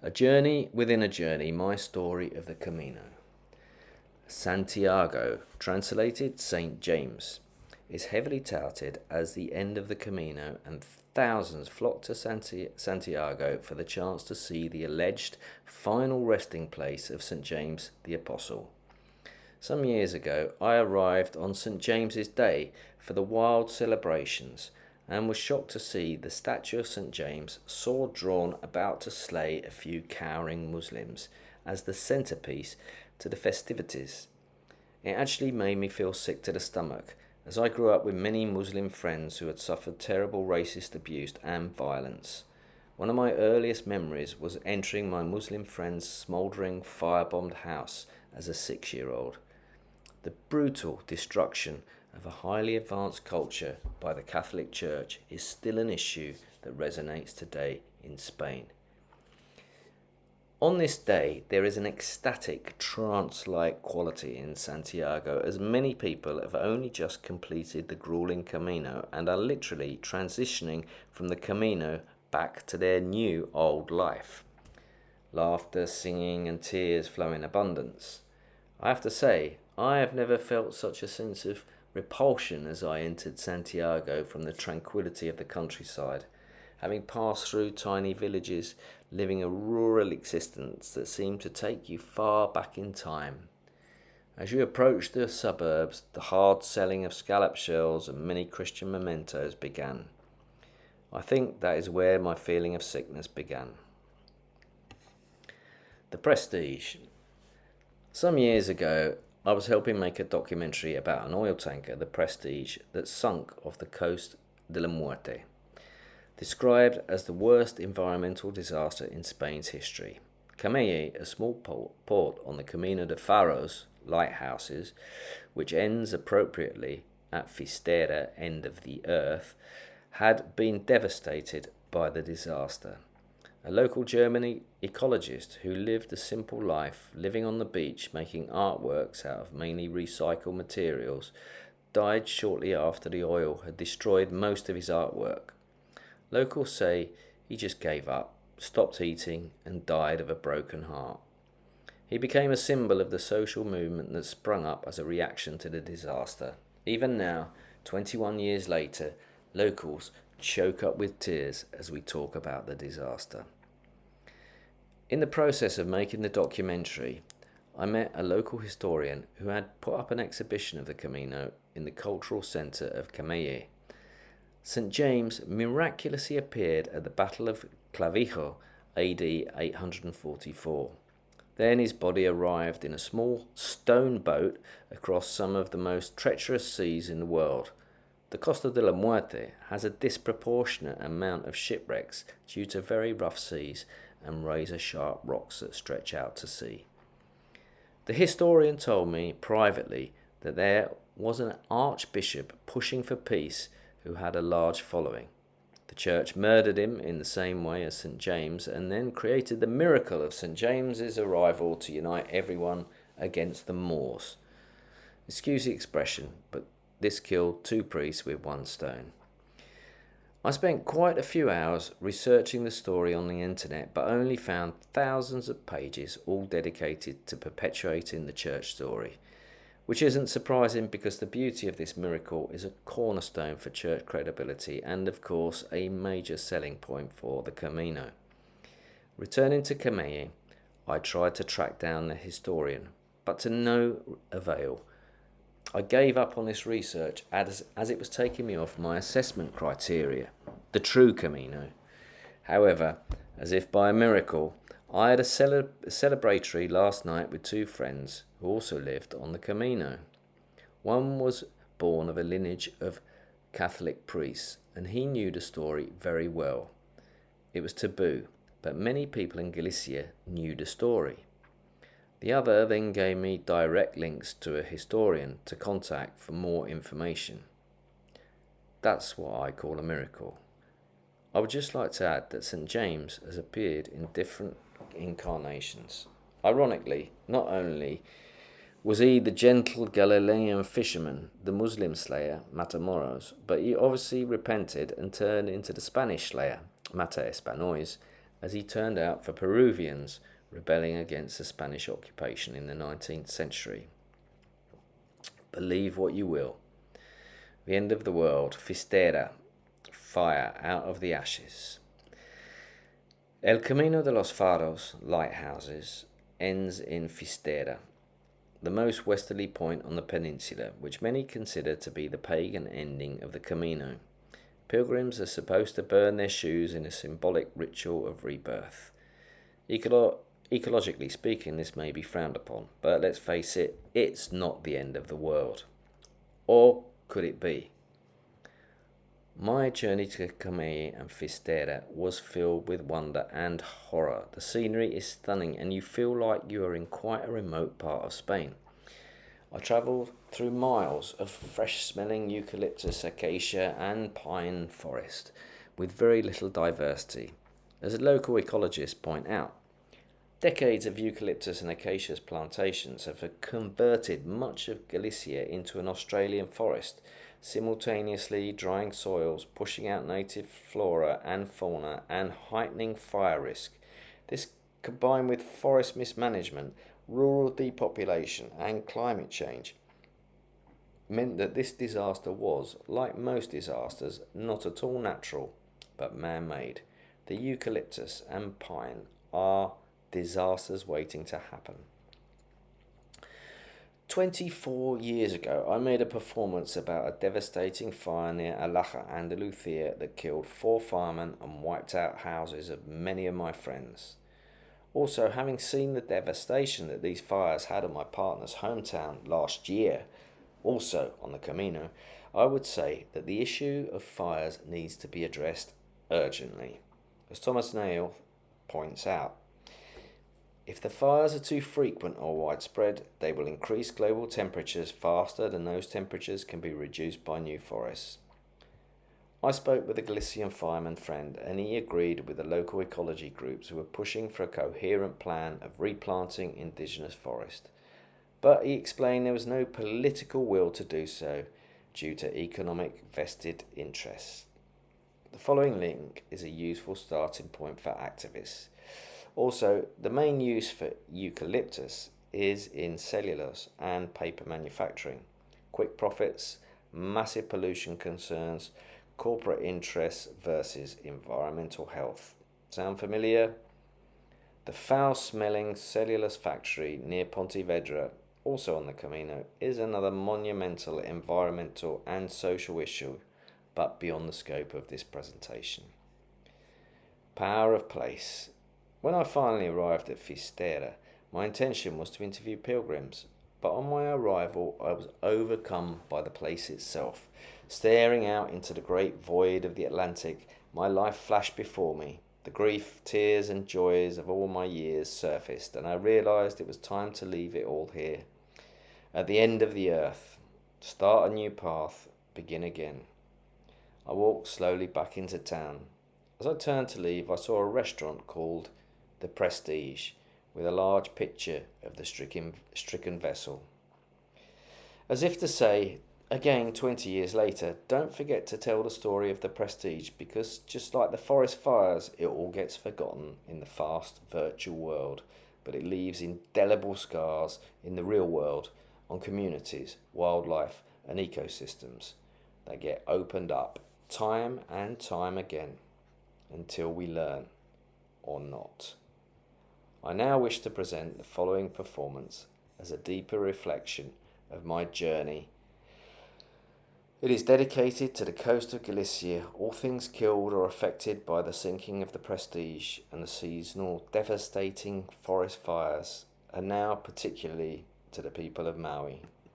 A journey within a journey, my story of the Camino. Santiago, translated St. James, is heavily touted as the end of the Camino, and thousands flock to Santiago for the chance to see the alleged final resting place of St. James the Apostle. Some years ago, I arrived on St. James's Day for the wild celebrations and was shocked to see the statue of St. James, sword drawn, about to slay a few cowering Muslims as the centrepiece to the festivities. It actually made me feel sick to the stomach, as I grew up with many Muslim friends who had suffered terrible racist abuse and violence. One of my earliest memories was entering my Muslim friend's smouldering firebombed house as a 6-year-old. The brutal destruction of a highly advanced culture by the Catholic Church is still an issue that resonates today in Spain. On this day, there is an ecstatic, trance-like quality in Santiago, as many people have only just completed the grueling Camino and are literally transitioning from the Camino back to their new old life. Laughter, singing, and tears flow in abundance. I have to say, I have never felt such a sense of repulsion as I entered Santiago from the tranquility of the countryside, having passed through tiny villages, living a rural existence that seemed to take you far back in time. As you approached the suburbs, the hard selling of scallop shells and many Christian mementos began. I think that is where my feeling of sickness began. The Prestige. Some years ago, I was helping make a documentary about an oil tanker, the Prestige, that sunk off the coast de la Muerte, described as the worst environmental disaster in Spain's history. Camelle, a small port on the Camino de Faros, lighthouses, which ends appropriately at Fistera, end of the earth, had been devastated by the disaster. A local German ecologist who lived a simple life, living on the beach, making artworks out of mainly recycled materials, died shortly after the oil had destroyed most of his artwork. Locals say he just gave up, stopped eating, and died of a broken heart. He became a symbol of the social movement that sprung up as a reaction to the disaster. Even now, 21 years later, locals choke up with tears as we talk about the disaster. In the process of making the documentary, I met a local historian who had put up an exhibition of the Camino in the cultural centre of Camelle. St. James miraculously appeared at the Battle of Clavijo, AD 844. Then his body arrived in a small stone boat across some of the most treacherous seas in the world. The Costa de la Muerte has a disproportionate amount of shipwrecks due to very rough seas and razor-sharp rocks that stretch out to sea. The historian told me privately that there was an archbishop pushing for peace who had a large following. The church murdered him in the same way as St. James, and then created the miracle of St. James's arrival to unite everyone against the Moors. Excuse the expression, but this killed 2 priests with 1 stone. I spent quite a few hours researching the story on the internet, but only found thousands of pages all dedicated to perpetuating the church story, which isn't surprising because the beauty of this miracle is a cornerstone for church credibility and, of course, a major selling point for the Camino. Returning to Camelle, I tried to track down the historian, but to no avail. I gave up on this research as it was taking me off my assessment criteria, the true Camino. However, as if by a miracle, I had a celebratory last night with 2 friends who also lived on the Camino. One was born of a lineage of Catholic priests, and he knew the story very well. It was taboo, but many people in Galicia knew the story. The other then gave me direct links to a historian to contact for more information. That's what I call a miracle. I would just like to add that St. James has appeared in different incarnations. Ironically, not only was he the gentle Galilean fisherman, the Muslim slayer, Matamoros, but he obviously repented and turned into the Spanish slayer, Mata Espanois, as he turned out for Peruvians rebelling against the Spanish occupation in the 19th century. Believe what you will. The end of the world, Fistera, fire out of the ashes. El Camino de los Faros, lighthouses, ends in Fistera, the most westerly point on the peninsula, which many consider to be the pagan ending of the Camino. Pilgrims are supposed to burn their shoes in a symbolic ritual of rebirth. Ecologically speaking, this may be frowned upon, but let's face it, it's not the end of the world. Or could it be? My journey to Camé and Fistera was filled with wonder and horror. The scenery is stunning and you feel like you are in quite a remote part of Spain. I travelled through miles of fresh-smelling eucalyptus, acacia and pine forest with very little diversity. As local ecologists point out, decades of eucalyptus and acacia plantations have converted much of Galicia into an Australian forest, simultaneously drying soils, pushing out native flora and fauna, and heightening fire risk. This, combined with forest mismanagement, rural depopulation, and climate change, meant that this disaster was, like most disasters, not at all natural, but man-made. The eucalyptus and pine are disasters waiting to happen. 24 years ago, I made a performance about a devastating fire near Alaja, Andalusia, that killed 4 firemen and wiped out houses of many of my friends. Also, having seen the devastation that these fires had on my partner's hometown last year, also on the Camino, I would say that the issue of fires needs to be addressed urgently. As Thomas Nail points out, if the fires are too frequent or widespread, they will increase global temperatures faster than those temperatures can be reduced by new forests. I spoke with a Galician fireman friend and he agreed with the local ecology groups who were pushing for a coherent plan of replanting indigenous forest. But he explained there was no political will to do so due to economic vested interests. The following link is a useful starting point for activists. Also, the main use for eucalyptus is in cellulose and paper manufacturing. Quick profits, massive pollution concerns, corporate interests versus environmental health. Sound familiar? The foul-smelling cellulose factory near Pontevedra, also on the Camino, is another monumental environmental and social issue, but beyond the scope of this presentation. Power of place. When I finally arrived at Fistera, my intention was to interview pilgrims, but on my arrival I was overcome by the place itself. Staring out into the great void of the Atlantic, my life flashed before me. The grief, tears and joys of all my years surfaced, and I realised it was time to leave it all here. At the end of the earth, start a new path, begin again. I walked slowly back into town. As I turned to leave, I saw a restaurant called The Prestige, with a large picture of the stricken vessel. As if to say, again 20 years later, don't forget to tell the story of the Prestige, because just like the forest fires, it all gets forgotten in the fast virtual world, but it leaves indelible scars in the real world on communities, wildlife and ecosystems that get opened up time and time again until we learn or not. I now wish to present the following performance as a deeper reflection of my journey. It is dedicated to the coast of Galicia, all things killed or affected by the sinking of the Prestige and the seasonal devastating forest fires, and now particularly to the people of Maui.